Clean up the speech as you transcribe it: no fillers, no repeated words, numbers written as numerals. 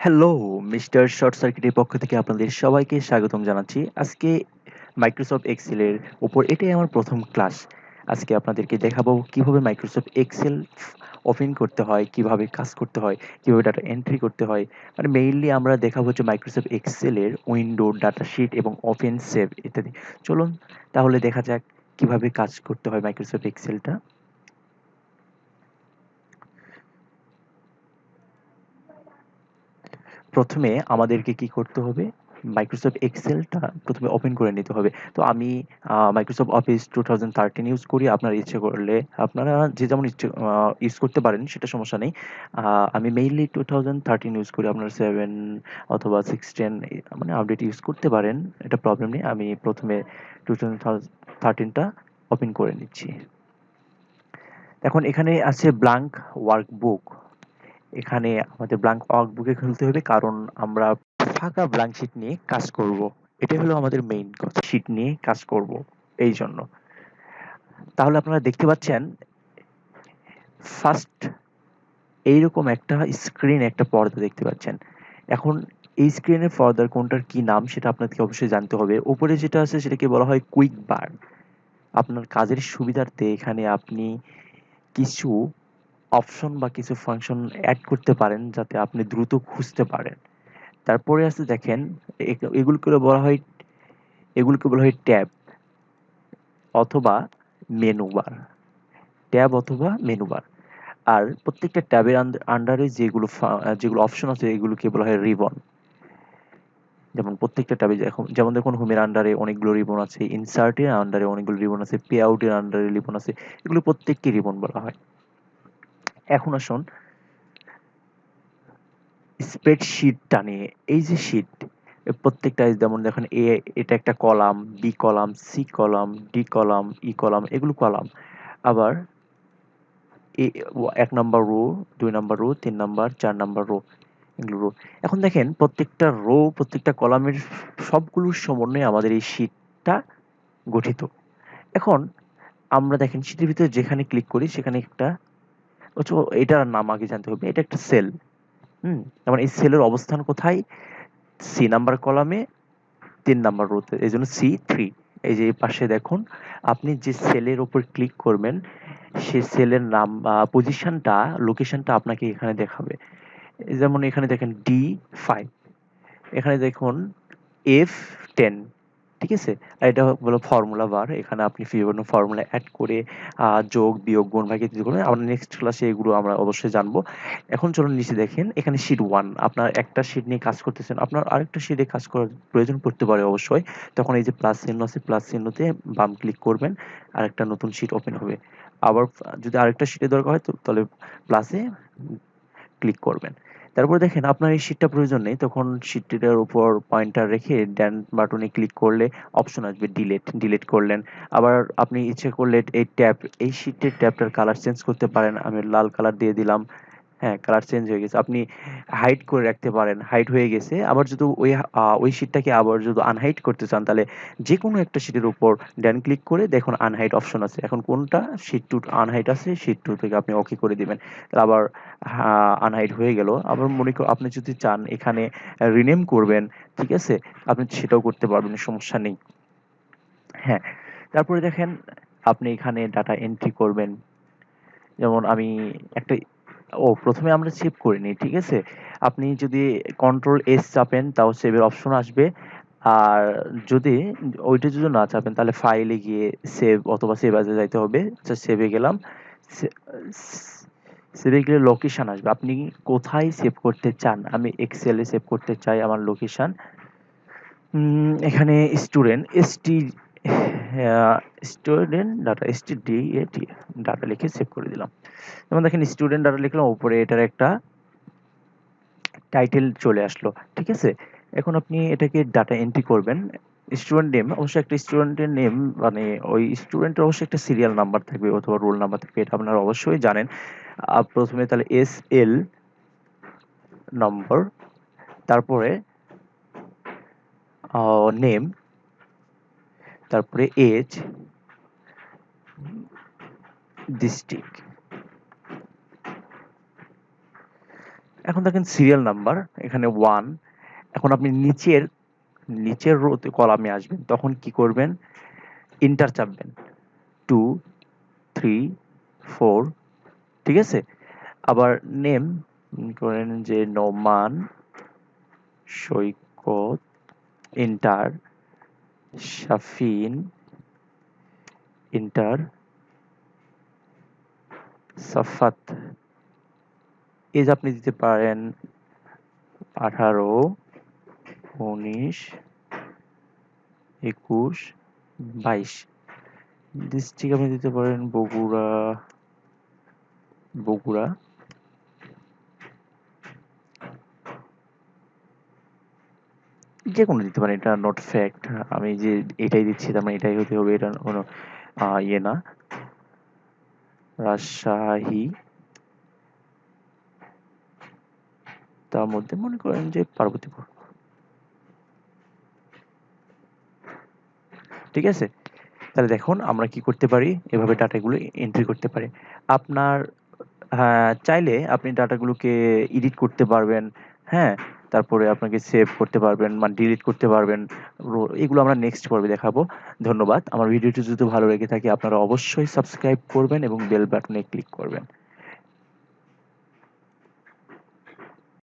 Hello, mister short সার্কিটের পক্ষ থেকে আপনাদের সবাইকে স্বাগতম জানাচ্ছি। আজকে মাইক্রোসফট এক্সেলের উপর এটাই আমার প্রথম ক্লাস। আজকে আপনাদেরকে দেখাবো কিভাবে মাইক্রোসফট এক্সেল ওপেন করতে হয়, কিভাবে কাজ করতে হয়, কিভাবে ডাটা এন্ট্রি করতে হয়। মানে মেইনলি আমরা দেখাবো যে মাইক্রোসফট এক্সেলের উইন্ডো, ডাটা শিট এবং ওপেন সেভ ইত্যাদি। চলুন তাহলে দেখা যাক কিভাবে কাজ করতে হয় মাইক্রোসফট এক্সেলটা। প্রথমে আমাদেরকে কি করতে হবে? মাইক্রোসফট এক্সেলটা প্রথমে ওপেন করে নিতে হবে। তো আমি মাইক্রোসফট অফিস 2013 ইউজ করি। আপনার ইচ্ছে করলে আপনারা যে যেমন ইচ্ছে ইউজ করতে পারেন, সেটা সমস্যা নেই। আমি মেইনলি 2013 ইউজ করি। আপনারা 7 অথবা 16 মানে আপডেট ইউজ করতে পারেন। এটা প্রবলেম নেই। আমি প্রথমে 2013 টা ওপেন করে নিচ্ছি। এখন এখানে আছে ব্ল্যাঙ্ক ওয়ার্কবুক। এখানে আমাদের ব্ল্যাঙ্ক ওয়ার্কবুকে খুলতে হবে, কারণ আমরা ফাঁকা ব্ল্যাঙ্ক শিট নিয়ে কাজ করব। এটাই হলো আমাদের মেইন কথা, শিট নিয়ে কাজ করব এই জন্য। তাহলে আপনারা দেখতে পাচ্ছেন ফার্স্ট এইরকম একটা স্ক্রিন, একটা পর্দা দেখতে পাচ্ছেন। এখন এই স্ক্রিনের পর্দার কোনটার কি নাম সেটা আপনাদেরকে অবশ্যই জানতে হবে। উপরে যেটা আছে সেটাকে বলা হয় কুইক বার। আপনার কাজের সুবিধার্থে এখানে আপনি কিছু অপশন বা কিছু ফাংশন অ্যাড করতে পারেন যাতে আপনি দ্রুত খুঁজতে পারেন। তারপরে আছে দেখেন, এগুলোকে বলা হয় ট্যাব অথবা মেনু বার। ট্যাব অথবা মেনু বার। আর প্রত্যেকটা ট্যাবের আন্ডারে যেগুলো অপশন আছে এগুলোকে বলা হয় রিবন। যেমন প্রত্যেকটা ট্যাবে যেমন দেখুন, হোমের আন্ডারে অনেকগুলো রিবন আছে, ইনসার্টের আন্ডারে অনেকগুলো রিবন আছে, পে আউটের আন্ডারে রিবন আছে। এগুলো প্রত্যেককে রিবন বলা হয়। এখন আসুন স্প্রেডশিটটা নিয়ে। এই যে শিট, প্রত্যেকটা যেমন দেখেন, এটা একটা column, B column, C column, D column, E column, এগুলো কলাম। আবার এ ১ number row, ২ number row, ৩ number, ৪ number row, এগুলো রো। এখন দেখেন প্রত্যেকটা রো, প্রত্যেকটা কলামের সবগুলোর সমন্বয়ে আমাদের এই শিটটা গঠিত। এখন আমরা দেখেন শিটের ভিতরে যেখানে ক্লিক করি সেখানে একটা এটার নাম আগে জানতে হবে। এটা একটা সেল। তার মানে এই সেলের অবস্থান কোথায়? সি নাম্বার কলামে, ৩ নাম্বার রোতে, এইজন্য C3। এই যে এই পাশে দেখুন, আপনি যে সেলের উপর ক্লিক করবেন সে সেলের নাম বা পজিশনটা, লোকেশনটা আপনাকে এখানে দেখাবে। যেমন এখানে দেখেন D5, এখানে দেখুন F10, ঠিক আছে? আর এটা হলো ফর্মুলা বার। এখানে আপনি বিভিন্ন ফর্মুলা এড করে যোগ, বিয়োগ, গুণ, ভাগ ইত্যাদি করবেন। আমরা নেক্সট ক্লাসে এগুলো আমরা অবশ্যই জানবো। এখন চলুন নিচে দেখেন, এখানে শিট 1। আপনার একটা শিট নিয়ে কাজ করতেছেন, আপনার আরেকটা শিটে কাজ করার প্রয়োজন পড়তে পারে অবশ্যই। তখন এই যে প্লাস চিহ্ন আছে, প্লাস চিহ্নতে বাম ক্লিক করবেন, আরেকটা নতুন শিট ওপেন হবে। আবার যদি আরেকটা শিটের দরকার হয় তাহলে প্লাসে ক্লিক করবেন। তারপরে দেখেন আপনার এই শিটটা প্রয়োজন নেই, তখন শিটটার উপর পয়েন্টার রেখে ডান বাটনে ক্লিক করলে অপশন আসবে ডিলিট করলেন। আবার আপনি ইচ্ছে করলে এই শিটের ট্যাবটার কালার চেঞ্জ করতে পারেন। আমি লাল কালার দিয়ে দিলাম। হ্যাঁ, কালার চেঞ্জ হয়ে গেছে। আপনি হাইড করে রাখতে পারেন, হাইড হয়ে গেছে। আবার যদি ওই শিটটাকে আবার যদি আনহাইড করতে চান, তাহলে যেকোনো একটা শিটের উপর ডান ক্লিক করে দেখুন আনহাইড অপশন আছে। এখন কোনটা শিট 2 আনহাইড আছে, শিট 2 থেকে আপনি ওকে করে দিবেন। আবার আনহাইড হয়ে গেল। আবার মনে করেন আপনি যদি চান এখানে রিনেম করবেন, ঠিক আছে? আপনি সেটাও করতে পারবেন, সমস্যা নেই। হ্যাঁ, তারপরে দেখেন আপনি এখানে ডাটা এন্ট্রি করবেন। যেমন আমি একটা, প্রথমে আমরা সেভ করে নিই, ঠিক আছে? আপনি যদি কন্ট্রোল এস চাপেন তাও সেভের অপশন আসবে। আর যদি ওইটা যদি না চাপেন তাহলে ফাইলে গিয়ে সেভ অথবা সেভ অ্যাজে যাইতে হবে। আচ্ছা, সেভে গেলাম। সেভে গেলে লোকেশন আসবে, আপনি কোথায় সেভ করতে চান। আমি এক্সেলে সেভ করতে চাই আমার লোকেশন। এখানে student student data STDAT data লিখে সেভ করে দিলাম। যেমন দেখেন স্টুডেন্ট ডাটা লিখলাম, উপরে এটার একটা টাইটেল চলে আসলো, ঠিক আছে? এখন আপনি এটাকে ডাটা এন্ট্রি করবেন। স্টুডেন্ট নেম, অবশ্যই একটা স্টুডেন্টের নেম, মানে ওই স্টুডেন্টের অবশ্যই একটা সিরিয়াল নাম্বার থাকবে অথবা রোল নাম্বার থাকবে, এটা আপনারা অবশ্যই জানেন। প্রথমে তাহলে SL নম্বর, তারপরে নেম, তারপরে এজ, ডিস্ট্রিক্ট, এখন দেখেন সিরিয়াল নাম্বার এখানে 1। এখন আপনি নিচের রোতে কলামে আসবেন, তখন কি করবেন? এন্টার চাপবেন। 2, 3, 4, ঠিক আছে? আবার নেম করেন যে নোমান সৈকত, এন্টার। শাফিন, এন্টার। সাফাত, এজ আপনি দিতে পারেন 18, 19, 21, 22। ডিস্ট্রিক্ট আপনি দিতে পারেন বগুড়া। যে কোনো দিতে পারেন, এটা নট ফ্যাক্ট। আমি যে এটাই দিচ্ছি তার মানে এটাই হতে হবে, এটা কোনো ইয়ে না। রাজশাহী, তার মধ্যে মনে করেন যে পার্বতীপুর, ঠিক আছে? তাহলে দেখুন আমরা কি করতে পারি, এভাবে ডাটাগুলো এন্ট্রি করতে পারি। আপনার চাইলে আপনি ডাটাগুলোকে এডিট করতে পারবেন, হ্যাঁ? তারপরে আপনাকে সেভ করতে পারবেন, মানে ডিলিট করতে পারবেন। এগুলো আমরা নেক্সট পর্বে দেখাবো। ধন্যবাদ। আমার ভিডিওটি যদি ভালো লেগে থাকে আপনারা অবশ্যই সাবস্ক্রাইব করবেন এবং বেল বাটনে ক্লিক করবেন।